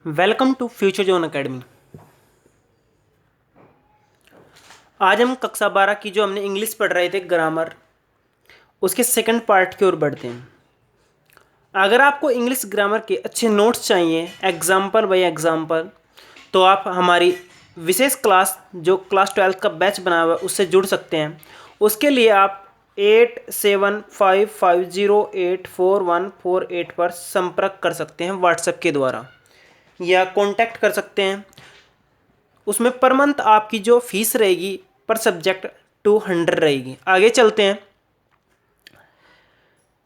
Welcome to future zone academy. आज हम कक्षा 12 की जो हमने इंग्लिश पढ़ रहे थे ग्रामर, उसके सेकंड पार्ट की ओर बढ़ते हैं। अगर आपको इंग्लिश ग्रामर के अच्छे नोट्स चाहिए एग्जाम्पल बाय एग्जाम्पल, तो आप हमारी विशेष क्लास जो क्लास 12 का बैच बना हुआ है उससे जुड़ सकते हैं। उसके लिए आप 8755084148 पर संपर्क कर सकते हैं व्हाट्सएप के द्वारा, या कॉन्टैक्ट कर सकते हैं। उसमें पर मंथ आपकी जो फीस रहेगी पर सब्जेक्ट 200 रहेगी। आगे चलते हैं।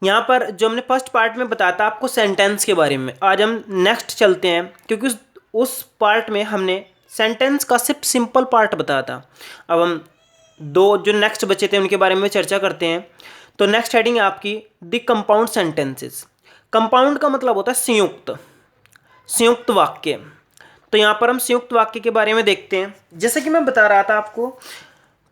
यहाँ पर जो हमने फर्स्ट पार्ट में बताया था आपको सेंटेंस के बारे में, आज हम नेक्स्ट चलते हैं, क्योंकि उस पार्ट में हमने सेंटेंस का सिर्फ सिंपल पार्ट बताया था। अब हम दो जो नेक्स्ट बचे थे उनके बारे में चर्चा करते हैं। तो नेक्स्ट हेडिंग है आपकी द कंपाउंड सेंटेंसेस। कंपाउंड का मतलब होता है संयुक्त, संयुक्त वाक्य। तो यहाँ पर हम संयुक्त वाक्य के बारे में देखते हैं। जैसे कि मैं बता रहा था आपको,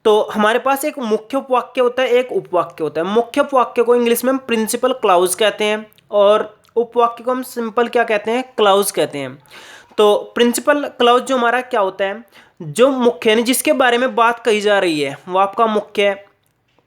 तो हमारे पास एक मुख्य उपवाक्य होता है, एक उपवाक्य होता है। मुख्य उपवाक्य को इंग्लिश में हम प्रिंसिपल क्लाउज कहते हैं और उपवाक्य को हम सिंपल क्या कहते हैं, क्लाउज कहते हैं। तो प्रिंसिपल क्लाउज जो हमारा क्या होता है, जो मुख्य यानी जिसके बारे में बात कही जा रही है वो आपका मुख्य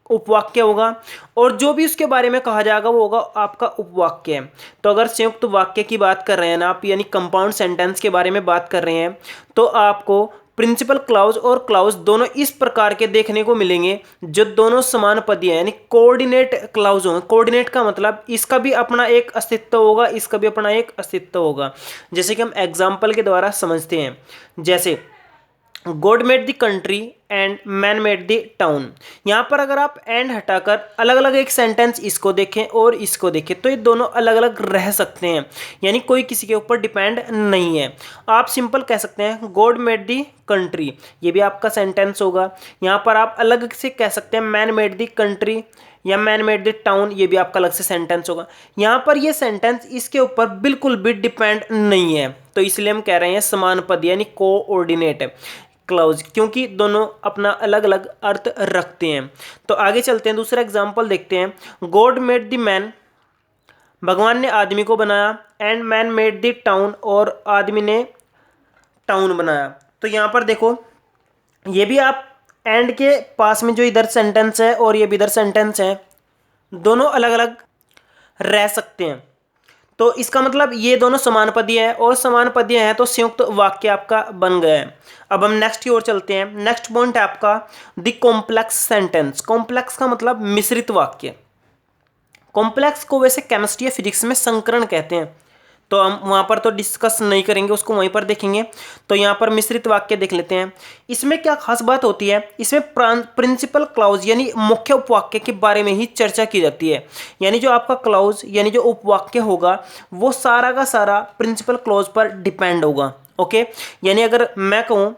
उपवाक्य होगा, और जो भी उसके बारे में कहा जाएगा वो होगा आपका उपवाक्य। तो अगर संयुक्त वाक्य की बात कर रहे हैं ना आप, यानी कंपाउंड सेंटेंस के बारे में बात कर रहे हैं, तो आपको प्रिंसिपल क्लाउज और क्लाउज दोनों इस प्रकार के देखने को मिलेंगे जो दोनों समान पदीय हैं, यानी कोऑर्डिनेट क्लाउज होंगे। कोऑर्डिनेट का मतलब इसका भी अपना एक अस्तित्व होगा, इसका भी अपना एक अस्तित्व होगा। जैसे कि हम एग्जाम्पल के द्वारा समझते हैं, जैसे God made the country and man made the town. यहाँ पर अगर आप एंड हटाकर अलग अलग एक सेंटेंस इसको देखें और इसको देखें तो ये दोनों अलग अलग रह सकते हैं, यानी कोई किसी के ऊपर डिपेंड नहीं है। आप सिंपल कह सकते हैं गॉड मेड द कंट्री, ये भी आपका सेंटेंस होगा। यहाँ पर आप अलग से कह सकते हैं मैन मेड द कंट्री या मैन मेड द टाउन, ये भी आपका अलग से सेंटेंस होगा। यहाँ पर ये सेंटेंस इसके ऊपर बिल्कुल भी डिपेंड नहीं है, तो इसलिए हम कह रहे हैं समान पद यानी कोऑर्डिनेट क्लाउज, क्योंकि दोनों अपना अलग अलग अर्थ रखते हैं। तो आगे चलते हैं, दूसरा एग्जाम्पल देखते हैं। गॉड मेड द मैन, भगवान ने आदमी को बनाया, and man made the town, और आदमी ने टाउन बनाया। तो यहाँ पर देखो, ये भी आप एंड के पास में जो इधर सेंटेंस है और ये भी इधर सेंटेंस है, दोनों अलग अलग रह सकते हैं। तो इसका मतलब ये दोनों समानपदीय है, और समानपदीय है तो संयुक्त वाक्य आपका बन गया है। अब हम नेक्स्ट की ओर चलते हैं। नेक्स्ट पॉइंट है आपका द कॉम्प्लेक्स सेंटेंस। कॉम्प्लेक्स का मतलब मिश्रित वाक्य। कॉम्प्लेक्स को वैसे केमिस्ट्री या फिजिक्स में संकरण कहते हैं, तो हम वहाँ पर तो डिस्कस नहीं करेंगे, उसको वहीं पर देखेंगे। तो यहाँ पर मिश्रित वाक्य देख लेते हैं। इसमें क्या खास बात होती है, इसमें प्रिंसिपल क्लाउज यानी मुख्य उपवाक्य के बारे में ही चर्चा की जाती है। यानी जो आपका क्लाउज यानी जो उपवाक्य होगा वो सारा का सारा प्रिंसिपल क्लाउज पर डिपेंड होगा। ओके, यानी अगर मैं कहूँ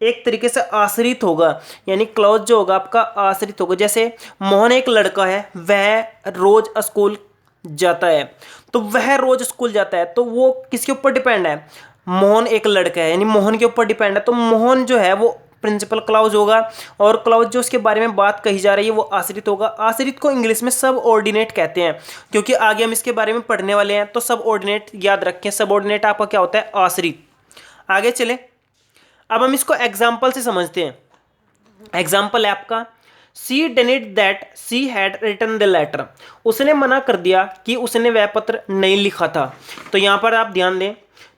एक तरीके से आश्रित होगा, यानी क्लाउज जो होगा आपका आश्रित होगा। जैसे मोहन एक लड़का है, वह रोज स्कूल जाता है, तो वह रोज स्कूल जाता है, तो वो किसके ऊपर डिपेंड है, मोहन एक लड़का है यानी मोहन के ऊपर डिपेंड है। तो मोहन जो है वो प्रिंसिपल क्लाउज होगा, और क्लाउज जो उसके बारे में बात कही जा रही है वो आश्रित होगा। आश्रित को इंग्लिश में सब ऑर्डिनेट कहते हैं, क्योंकि आगे हम इसके बारे में पढ़ने वाले हैं। तो सब ऑर्डिनेट याद रखें, सब ऑर्डिनेट आपका क्या होता है, आश्रित। आगे चले, अब हम इसको एग्जाम्पल से समझते हैं। एग्जाम्पल है आपका she denied that she had written the letter. उसने मना कर दिया कि उसने वह पत्र नहीं लिखा था। तो यहाँ पर आप ध्यान दें,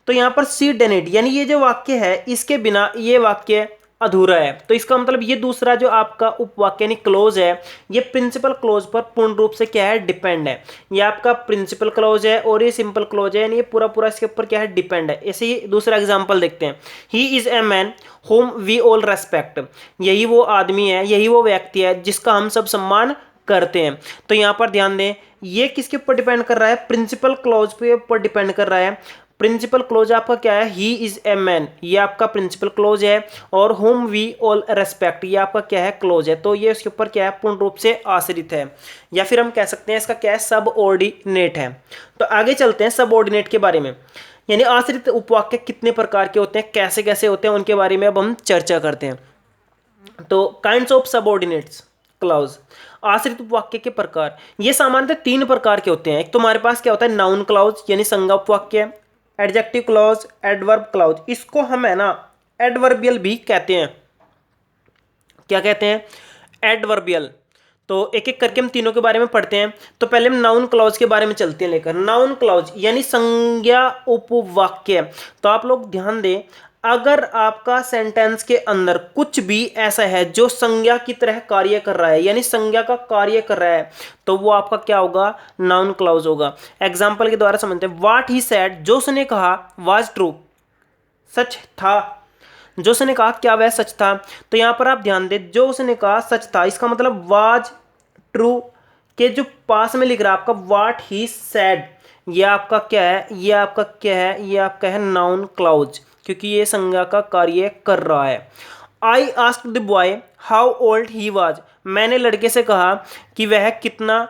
तो यहाँ पर सी डिनाइड यानी ये जो वाक्य है इसके बिना ये वाक्य अधूरा है। तो इसका मतलब ये दूसरा जो आपका उपवाक्य यानी क्लोज है, ये प्रिंसिपल क्लोज पर पूर्ण रूप से क्या है, डिपेंड है। ये आपका प्रिंसिपल क्लोज है और ये सिंपल क्लोज है, यानी ये पूरा पूरा इसके ऊपर क्या है, डिपेंड है। ऐसे ही दूसरा एग्जांपल देखते हैं। He is a man whom we all respect. यही वो आदमी है, यही वो व्यक्ति है जिसका हम सब सम्मान करते हैं। तो यहाँ पर ध्यान दें, ये किसके ऊपर डिपेंड कर रहा है, प्रिंसिपल क्लोज पे ऊपर डिपेंड कर रहा है। प्रिंसिपल क्लोज आपका क्या है, ही इज ए मैन, ये आपका प्रिंसिपल क्लोज है, और होम वी ऑल रेस्पेक्ट ये आपका क्या है, क्लोज है। तो ये इसके ऊपर क्या है, पूर्ण रूप से आश्रित है, या फिर हम कह सकते हैं इसका क्या है, सब ऑर्डिनेट है। तो आगे चलते हैं सब ऑर्डिनेट के बारे में, यानी आश्रित उपवाक्य कितने प्रकार के होते हैं, कैसे कैसे होते हैं, उनके बारे में अब हम चर्चा करते हैं। तो काइंड्स ऑफ सबऑर्डिनेट्स क्लाउज, आश्रित उपवाक्य के प्रकार, ये सामान्यतः तीन प्रकार के होते हैं। एक तो हमारे पास क्या होता है, नाउन क्लाउज यानी संज्ञा उपवाक्य, एडजेक्टिव क्लॉज, एडवर्ब क्लॉज, इसको हम है ना एडवर्बियल भी कहते हैं। क्या कहते हैं? एडवर्बियल। तो एक एक करके हम तीनों के बारे में पढ़ते हैं। तो पहले हम नाउन क्लॉज के बारे में चलते हैं लेकर। नाउन क्लॉज यानी संज्ञा उपवाक्य। तो आप लोग ध्यान दें, अगर आपका सेंटेंस के अंदर कुछ भी ऐसा है जो संज्ञा की तरह कार्य कर रहा है, यानी संज्ञा का कार्य कर रहा है, तो वो आपका क्या होगा? नाउन क्लॉज होगा। एग्जाम्पल के द्वारा समझते हैं। व्हाट ही सेड, जो उसने कहा, वाज ट्रू, सच था। जो उसने कहा क्या वह सच था? तो यहां पर आप ध्यान दें, जो उसने कहा सच था, इसका मतलब वाज ट्रू के जो पास में लिख रहा है आपका व्हाट ही सेड, ये आपका क्या है? ये आपका क्या है? ये आपका है नाउन क्लॉज, क्योंकि ये संज्ञा का कार्य कर रहा है। I asked the boy how old he was, मैंने लड़के से कहा कि वह कितना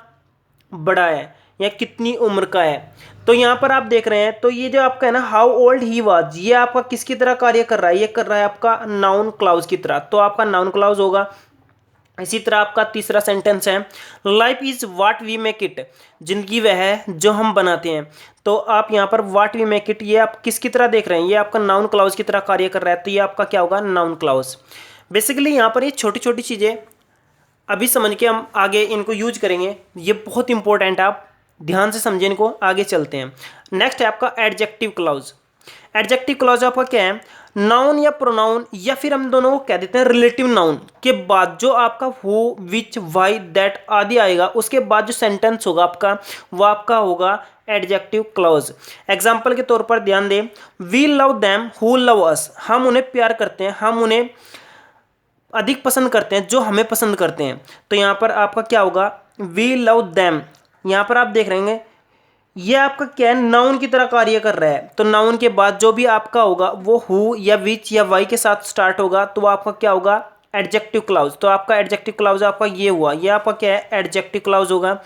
बड़ा है या कितनी उम्र का है। तो यहां पर आप देख रहे हैं, तो ये जो आपका है ना हाउ ओल्ड ही वाज, ये आपका किसकी तरह कार्य कर रहा है? ये कर रहा है आपका नाउन क्लॉज की तरह, तो आपका नाउन क्लॉज होगा। इसी तरह आपका तीसरा सेंटेंस है, life is what we make it, जिंदगी वह है जो हम बनाते हैं। तो आप यहाँ पर व्हाट वी मेक इट, ये आप किसकी तरह देख रहे हैं? ये आपका नाउन क्लॉज की तरह कार्य कर रहा है, तो ये आपका क्या होगा? Noun clause. बेसिकली यहाँ पर ये छोटी छोटी चीज़ें अभी समझ के हम आगे इनको यूज करेंगे, ये बहुत इंपॉर्टेंट है, आप ध्यान से समझें इनको। आगे चलते हैं। नेक्स्ट है आपका एडजेक्टिव क्लॉज। एडजेक्टिव क्लॉज आपका क्या है? नाउन या प्रोनाउन, या फिर हम दोनों को कह देते हैं रिलेटिव नाउन के बाद जो आपका हु, विच, वाई, दैट आदि आएगा, उसके बाद जो सेंटेंस होगा आपका, वो आपका होगा एडजेक्टिव क्लॉज। एग्जाम्पल के तौर पर ध्यान दें, we love them who love us, हम उन्हें प्यार करते हैं, हम उन्हें अधिक पसंद करते हैं जो हमें पसंद करते हैं। तो यहाँ पर आपका क्या होगा? We love them. यहाँ पर आप देख रहे हैं ये आपका क्या है? नाउन की तरह कार्य कर रहा है। तो नाउन के बाद जो भी आपका होगा वो हु या विच या वाई के साथ स्टार्ट होगा, तो वो आपका क्या होगा? Adjective clause. तो आपका एडजेक्टिव क्लॉज आपका ये हुआ, ये आपका क्या है? एडजेक्टिव क्लॉज होगा।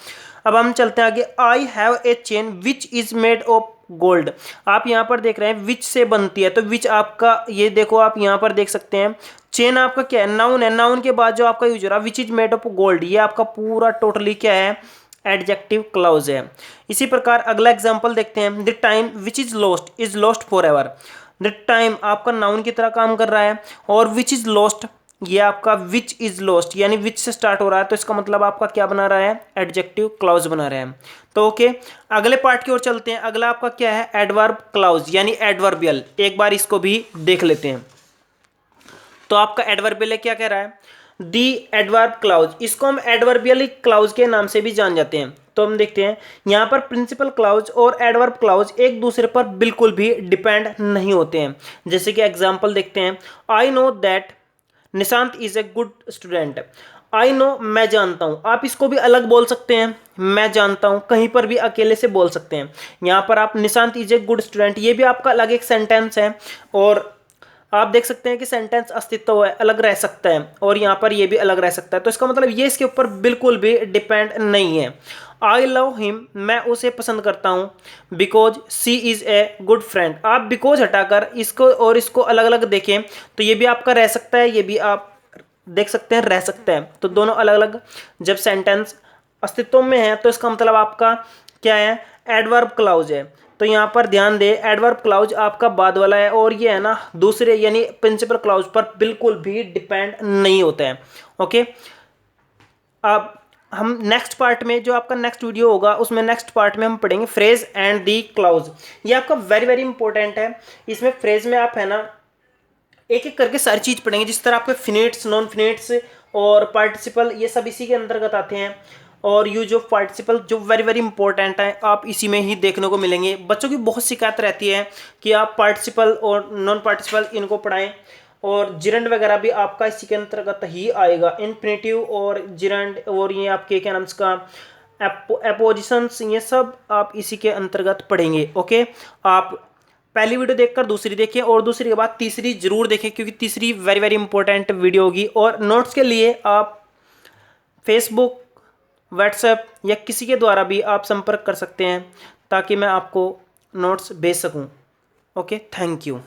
अब हम चलते हैं आगे। I have a chain which is made of gold. आप यहाँ पर देख रहे हैं विच से बनती है, तो विच आपका ये देखो, आप यहाँ पर देख सकते हैं चेन आपका क्या है? नाउन है। नाउन के बाद जो आपका यूज हो रहा है which is made of gold, ये आपका पूरा टोटली क्या है? एडजेक्टिव क्लॉज है। इसी प्रकार अगला एग्जांपल देखते हैं। The time which is lost for ever. The time आपका नाउन की तरह काम कर रहा है, और विच इज लॉस्ट ये आपका विच इज लॉस्ट यानी विच से स्टार्ट हो रहा है, तो इसका मतलब आपका क्या बना रहा है? एडजेक्टिव क्लॉज बना रहा है। तो ओके, अगले पार्ट की ओर चलते हैं। अगला आपका क्या है? एडवर्ब क्लॉज यानी एडवर्बियल। एक बार इसको भी देख लेते हैं। तो आपका एडवर्बियल क्या कह रहा है? दी एडवर्ब क्लॉज, इसको हम एडवर्बियल क्लॉज के नाम से भी जान जाते हैं। तो हम देखते हैं यहाँ पर प्रिंसिपल क्लॉज और एडवर्ब क्लॉज एक दूसरे पर बिल्कुल भी डिपेंड नहीं होते हैं। जैसे कि एग्जांपल देखते हैं। I know that Nishant is a good student. I know मैं जानता हूँ, आप इसको भी अलग बोल सकते हैं, मैं जानता हूँ, कहीं पर भी अकेले से बोल सकते हैं। यहाँ पर आप Nishant is a good student, ये भी आपका अलग एक सेंटेंस है, और आप देख सकते हैं कि सेंटेंस अस्तित्व है, अलग रह सकता है, और यहाँ पर ये भी अलग रह सकता है। तो इसका मतलब ये इसके ऊपर बिल्कुल भी डिपेंड नहीं है। आई लव हिम, मैं उसे पसंद करता हूँ, because she is a good friend. आप बिकॉज हटाकर इसको और इसको अलग अलग देखें तो ये भी आपका रह सकता है, ये भी आप देख सकते हैं रह सकता है। तो दोनों अलग अलग जब सेंटेंस अस्तित्व में है तो इसका मतलब आपका क्या है? एडवर्ब क्लॉज है। तो यहाँ पर ध्यान दें, एडवर्ब क्लॉज आपका बाद वाला है, और ये है ना दूसरे यानी प्रिंसिपल क्लॉज पर बिल्कुल भी डिपेंड नहीं होता है। ओके, अब हम नेक्स्ट पार्ट में जो आपका नेक्स्ट वीडियो होगा उसमें नेक्स्ट पार्ट में हम पढ़ेंगे फ्रेज एंड दी क्लॉज। ये आपका वेरी वेरी इंपॉर्टेंट है। इसमें फ्रेज में आप है ना एक एक करके सारी चीज पढ़ेंगे, जिस तरह आपके फिनेट्स, नॉन फिनेट्स और पार्टिसिपल, ये सब इसी के अंतर्गत आते हैं। और यूज ऑफ पार्टिसिपल जो वेरी वेरी इंपॉर्टेंट है, आप इसी में ही देखने को मिलेंगे। बच्चों की बहुत शिकायत रहती है कि आप पार्टिसिपल और नॉन पार्टिसिपल इनको पढ़ाएं, और जिरंड वगैरह भी आपका इसी के अंतर्गत ही आएगा। इन्फिनेटिव और जिरंड और ये आपके क्या नाम इसका एपोजिशंस, ये सब आप इसी के अंतर्गत पढ़ेंगे। ओके, आप पहली वीडियो देखकर दूसरी देखिए, और दूसरी के बाद तीसरी जरूर देखें, क्योंकि तीसरी वेरी वेरी इंपॉर्टेंट वीडियो होगी। और नोट्स के लिए आप फेसबुक, व्हाट्सएप या किसी के द्वारा भी आप संपर्क कर सकते हैं, ताकि मैं आपको नोट्स भेज सकूं। Okay, thank you.